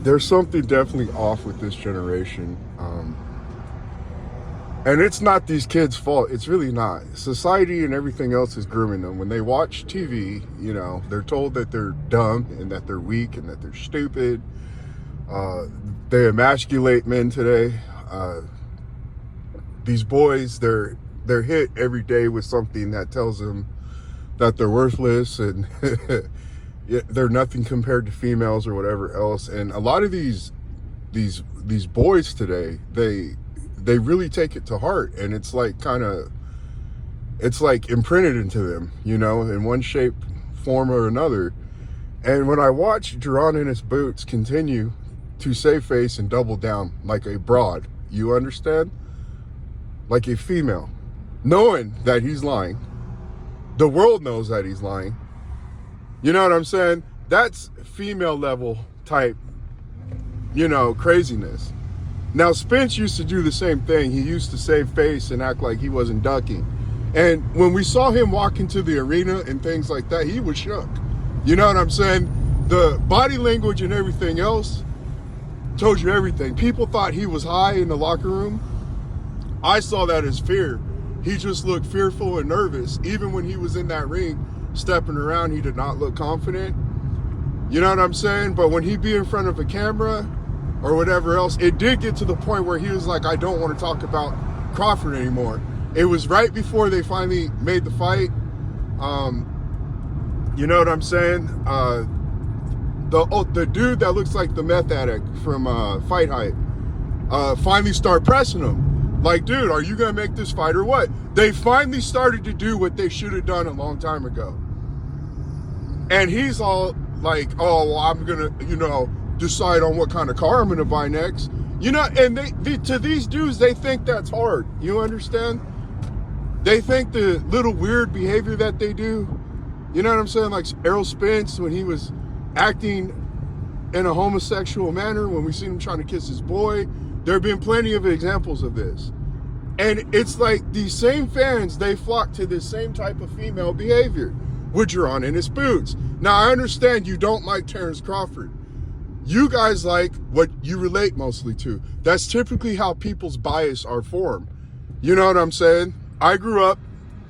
There's something definitely off with this generation. And it's not these kids' fault. It's really not. Society and everything else is grooming them. When they watch TV, they're told that they're dumb and that they're weak and that they're stupid. They emasculate men today. These boys, they're hit every day with something that tells them that they're worthless and they're nothing compared to females or whatever else. And a lot of these boys today, they really take it to heart, and it's like imprinted into them, in one shape, form or another. And when I watch Jerron in his boots continue to save face and double down like a broad, you understand? Like a female, knowing that he's lying. The world knows that he's lying. You know what I'm saying? That's female level type, craziness. Now, Spence used to do the same thing. He used to save face and act like he wasn't ducking. And when we saw him walk into the arena and things like that, he was shook. You know what I'm saying? The body language and everything else told you everything. People thought he was high in the locker room. I saw that as fear. He just looked fearful and nervous. Even when he was in that ring, stepping around, he did not look confident. You know what I'm saying? But when he be in front of a camera or whatever else, it did get to the point where he was like, I don't want to talk about Crawford anymore. It was right before they finally made the fight. You know what I'm saying? The dude that looks like the meth addict from Fight Hype finally started pressing him. Like, dude, are you going to make this fight or what? They finally started to do what they should have done a long time ago. And he's all like, oh, well, I'm going to, decide on what kind of car I'm going to buy next. And to these dudes, they think that's hard. You understand? They think the little weird behavior that they do, you know what I'm saying? Like Errol Spence, when he was acting in a homosexual manner, when we seen him trying to kiss his boy, there have been plenty of examples of this. And it's like these same fans, they flock to this same type of female behavior with Jerron in his boots. Now, I understand you don't like Terrence Crawford. You guys like what you relate mostly to. That's typically how people's bias are formed. You know what I'm saying? I grew up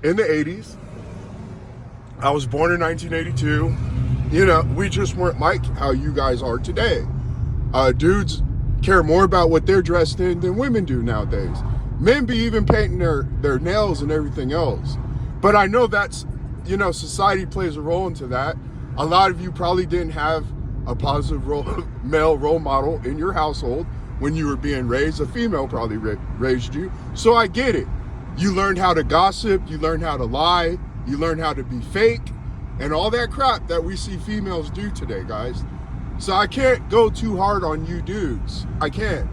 in the 80s. I was born in 1982. We just weren't like how you guys are today. Dudes care more about what they're dressed in than women do nowadays. Men be even painting their nails and everything else. But I know that's, society plays a role into that. A lot of you probably didn't have a positive male role model in your household when you were being raised. A female probably raised you. So I get it. You learned how to gossip. You learned how to lie. You learned how to be fake. And all that crap that we see females do today, guys. So I can't go too hard on you dudes. I can't.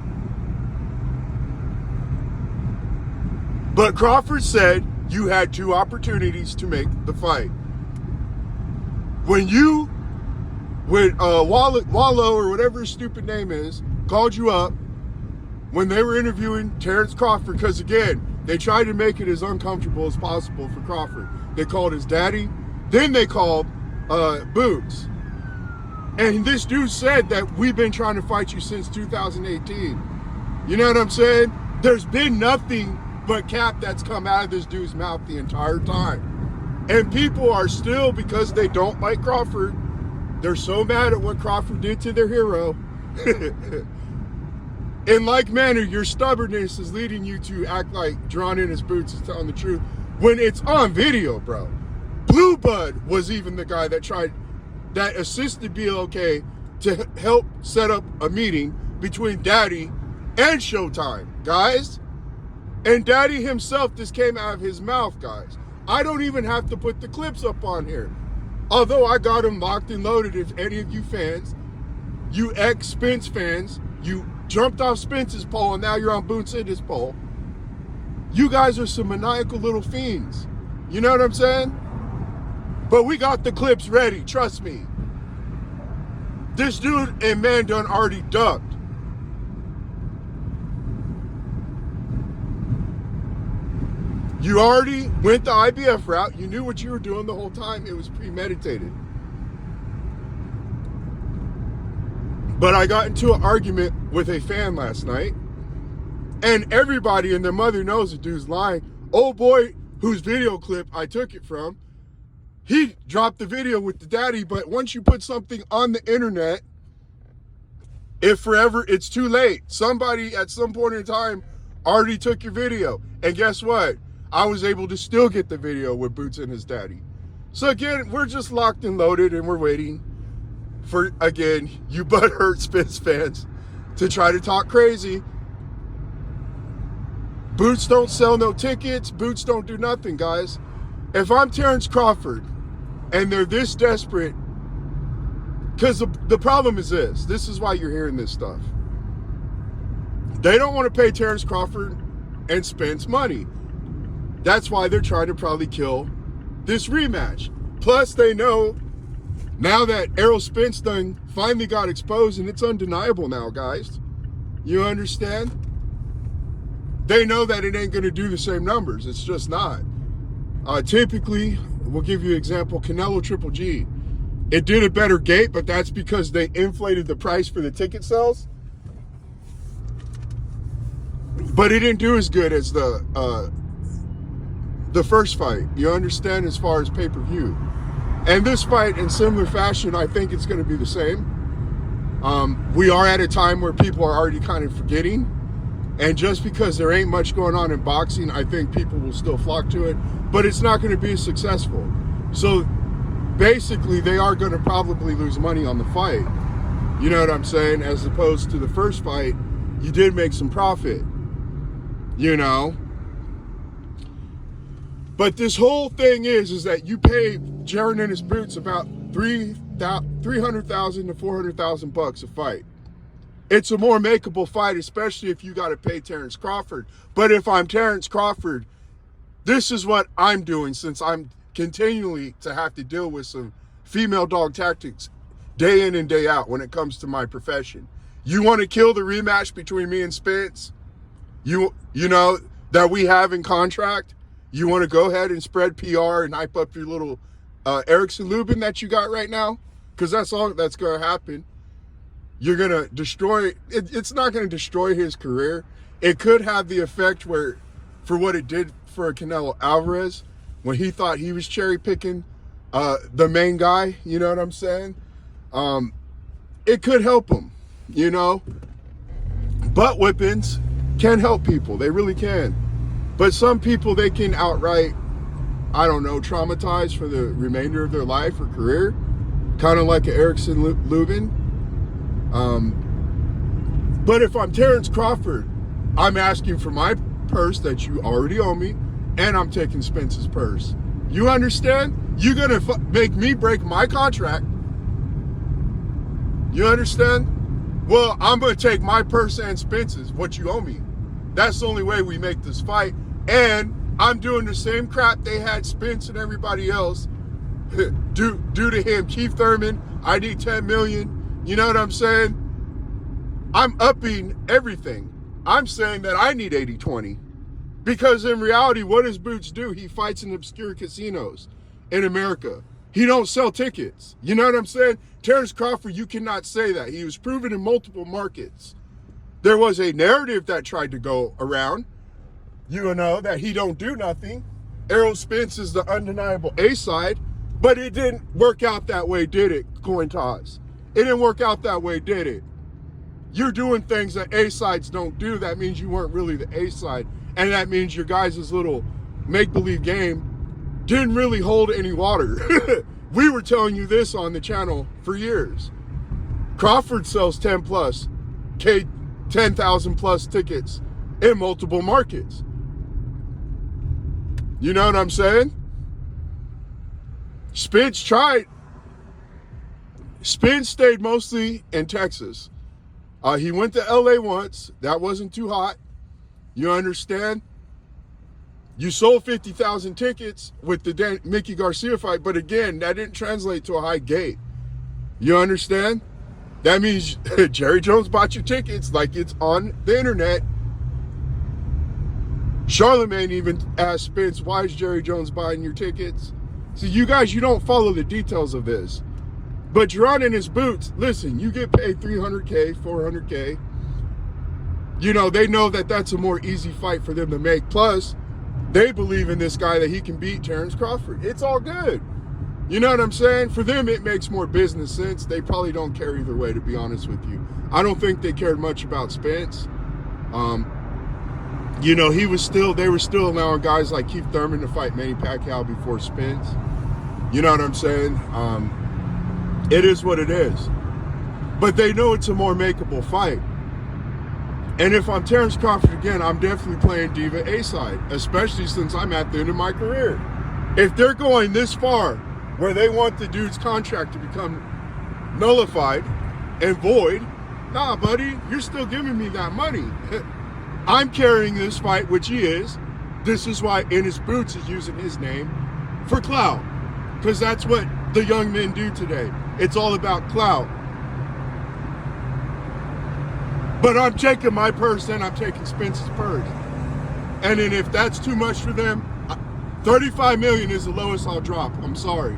But Crawford said you had 2 opportunities to make the fight. When Wallow or whatever his stupid name is, called you up when they were interviewing Terrence Crawford, because again, they tried to make it as uncomfortable as possible for Crawford. They called his daddy, then they called Boots. And this dude said that we've been trying to fight you since 2018. You know what I'm saying? There's been nothing but cap that's come out of this dude's mouth the entire time. And people are still, because they don't like Crawford, they're so mad at what Crawford did to their hero. In like manner, your stubbornness is leading you to act like Jerron in his boots is telling the truth when it's on video, bro. Blue Bud was even the guy that assisted BLK to help set up a meeting between Daddy and Showtime, guys. And Daddy himself, this came out of his mouth, guys. I don't even have to put the clips up on here. Although I got them locked and loaded. If any of you fans, you ex-Spence fans, you jumped off Spence's pole and now you're on Boots in his pole. You guys are some maniacal little fiends. You know what I'm saying? But we got the clips ready, trust me. This dude and man done already ducked. You already went the IBF route. You knew what you were doing the whole time. It was premeditated. But I got into an argument with a fan last night, and everybody and their mother knows the dude's lying. Old boy, whose video clip I took it from, he dropped the video with the daddy, but once you put something on the internet, if forever, it's too late. Somebody at some point in time already took your video. And guess what? I was able to still get the video with Boots and his daddy. So again, we're just locked and loaded, and we're waiting for, again, you butthurt Spence fans to try to talk crazy. Boots don't sell no tickets. Boots don't do nothing, guys. If I'm Terrence Crawford and they're this desperate, because the problem is this is why you're hearing this stuff. They don't want to pay Terrence Crawford and Spence money. That's why they're trying to probably kill this rematch. Plus, they know now that Errol Spence done finally got exposed, and it's undeniable now, guys. You understand? They know that it ain't going to do the same numbers. It's just not. Typically, we'll give you an example, Canelo Triple G. It did a better gate, but that's because they inflated the price for the ticket sales. But it didn't do as good as the first fight. You understand, as far as pay-per-view. And this fight, in similar fashion, I think it's going to be the same. We are at a time where people are already kind of forgetting. And just because there ain't much going on in boxing, I think people will still flock to it. But it's not going to be as successful. So basically, they are going to probably lose money on the fight. You know what I'm saying? As opposed to the first fight, you did make some profit. You know? But this whole thing is that you pay Jared and his Boots about $300,000 to $400,000 a fight. It's a more makeable fight, especially if you got to pay Terrence Crawford. But if I'm Terrence Crawford, this is what I'm doing, since I'm continually to have to deal with some female dog tactics day in and day out when it comes to my profession. You want to kill the rematch between me and Spence? You know, that we have in contract? You want to go ahead and spread PR and hype up your little Erickson Lubin that you got right now? Because that's all that's going to happen. You're going to destroy, it's not going to destroy his career. It could have the effect where, for what it did for Canelo Alvarez, when he thought he was cherry picking the main guy, you know what I'm saying? It could help him, you know? Butt whippings can help people, they really can. But some people, they can outright, I don't know, traumatize for the remainder of their life or career, kind of like an Erickson Lubin. But if I'm Terrence Crawford, I'm asking for my purse that you already owe me, and I'm taking Spence's purse. You understand? You're gonna make me break my contract. You understand? Well, I'm gonna take my purse and Spence's, what you owe me. That's the only way we make this fight. And I'm doing the same crap they had Spence and everybody else do to him. Keith Thurman, I need 10 million. You know what I'm saying? I'm upping everything. I'm saying that I need 80-20. Because in reality, what does Boots do? He fights in obscure casinos in America. He don't sell tickets. You know what I'm saying? Terrence Crawford, you cannot say that. He was proven in multiple markets. There was a narrative that tried to go around, you know, that he don't do nothing. Errol Spence is the undeniable A-side, but it didn't work out that way, did it, coin toss? It didn't work out that way, did it? You're doing things that A-sides don't do. That means you weren't really the A-side. And that means your guys' little make-believe game didn't really hold any water. We were telling you this on the channel for years. Crawford sells 10,000 plus tickets in multiple markets. You know what I'm saying? Spence tried. Spence stayed mostly in Texas. He went to LA once. That wasn't too hot. You understand? You sold 50,000 tickets with the Mickey Garcia fight, but again, that didn't translate to a high gate. You understand? That means Jerry Jones bought your tickets like it's on the internet. Charlemagne even asked Spence, why is Jerry Jones buying your tickets? So you guys, you don't follow the details of this. But Jerron in his boots, listen, you get paid $300K, $400K. You know, they know that that's a more easy fight for them to make. Plus, they believe in this guy that he can beat Terrence Crawford. It's all good. You know what I'm saying? For them, it makes more business sense. They probably don't care either way, to be honest with you. I don't think they cared much about Spence. You know, they were still allowing guys like Keith Thurman to fight Manny Pacquiao before Spence. You know what I'm saying? It is what it is. But they know it's a more makeable fight. And if I'm Terrence Crawford again, I'm definitely playing Diva A-side, especially since I'm at the end of my career. If they're going this far, where they want the dude's contract to become nullified and void, nah, buddy, you're still giving me that money. I'm carrying this fight, which he is. This is why In His Boots is using his name for clout, because that's what the young men do today. It's all about clout. But I'm taking my purse and I'm taking Spence's purse. And then if that's too much for them, $35 million is the lowest I'll drop. I'm sorry.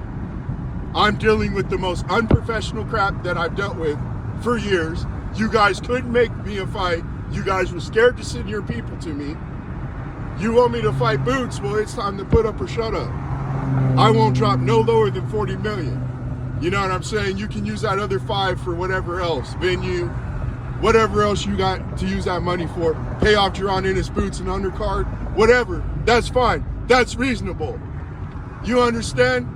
I'm dealing with the most unprofessional crap that I've dealt with for years. You guys couldn't make me a fight. You guys were scared to send your people to me. You want me to fight Boots? Well, it's time to put up or shut up. I won't drop no lower than $40 million. You know what I'm saying? You can use that other 5 for whatever else, venue, whatever else you got to use that money for. Pay off Jerron In His Boots and undercard, whatever. That's fine. That's reasonable. You understand?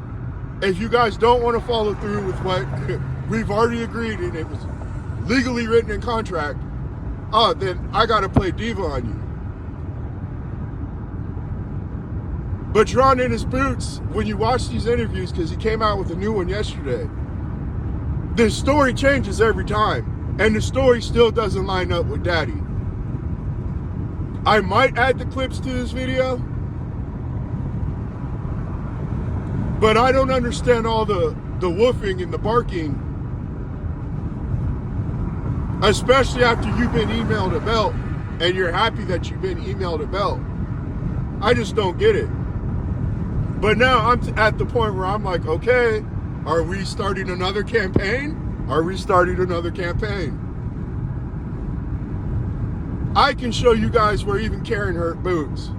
If you guys don't want to follow through with what we've already agreed and it was legally written in contract, then I got to play diva on you. But Jerron In His Boots, when you watch these interviews, because he came out with a new one yesterday, the story changes every time. And the story still doesn't line up with Daddy. I might add the clips to this video, but I don't understand all the woofing and the barking, especially after you've been emailed a belt and you're happy that you've been emailed a belt. I just don't get it. But now I'm at the point where I'm like, okay, are we starting another campaign? Are we starting another campaign? I can show you guys where even Karen hurt Boots.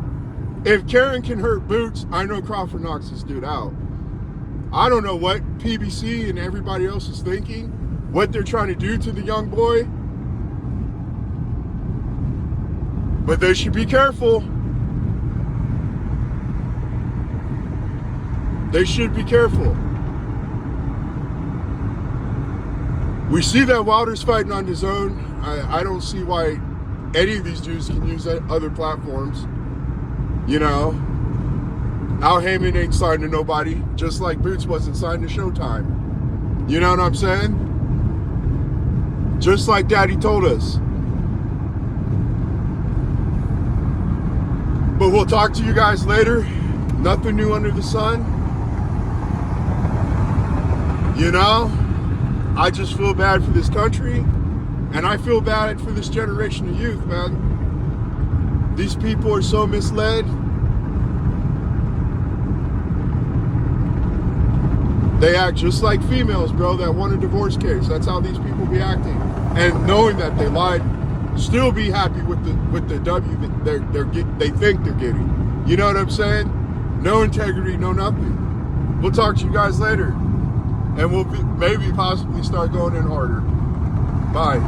If Karen can hurt Boots, I know Crawford knocks this dude out. I don't know what PBC and everybody else is thinking, what they're trying to do to the young boy, but they should be careful. They should be careful. We see that Wilder's fighting on his own. I don't see why any of these dudes can use other platforms. You know, Al Heyman ain't signed to nobody, just like Boots wasn't signed to Showtime. You know what I'm saying? Just like Daddy told us. But we'll talk to you guys later. Nothing new under the sun. You know? I just feel bad for this country, and I feel bad for this generation of youth, man. These people are so misled. They act just like females, bro, that won a divorce case. That's how these people be acting. And knowing that they lied, still be happy with the W that they think they're getting. You know what I'm saying? No integrity, no nothing. We'll talk to you guys later. And we'll maybe possibly start going in harder. Bye.